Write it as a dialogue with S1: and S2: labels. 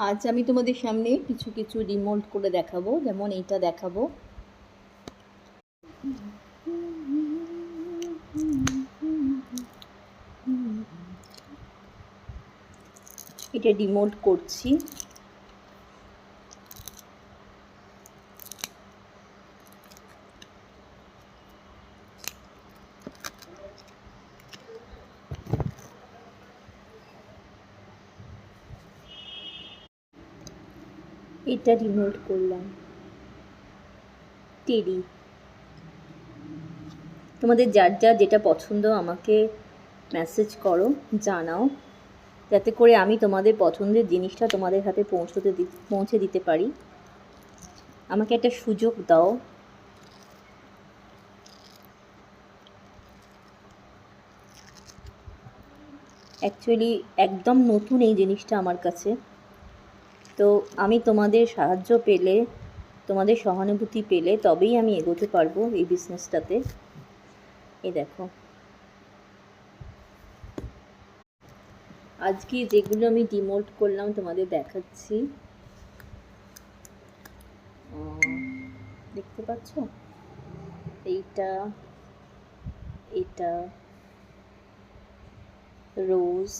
S1: আজ আমি তোমাদের সামনে কিছু কিছু রিমোল্ড করে দেখাবো, যেমন এইটা দেখাবো। এটা রিমোল্ড করছি। এটা রিমোল্ড করলাম। টেডি। তোমাদের যার যার যেটা পছন্দ আমাকে মেসেজ করো, জানাও, যাতে করে আমি তোমাদের পছন্দের জিনিসটা তোমাদের হাতে পৌঁছে দিতে পারি। আমাকে একটা সুযোগ দাও। অ্যাকচুয়ালি একদম নতুন এই জিনিসটা আমার কাছে, তো আমি তোমাদের সাহায্য পেলে, তোমাদের সহানুভূতি পেলে তবেই আমি এগোতে পারবো এই বিজনেসটাতে। এই দেখো, আজকে যেগুলো আমি ডিমোল্ড করলাম তোমাদের দেখাচ্ছি। দেখতে পাচ্ছ? এইটা, এটা রোজ,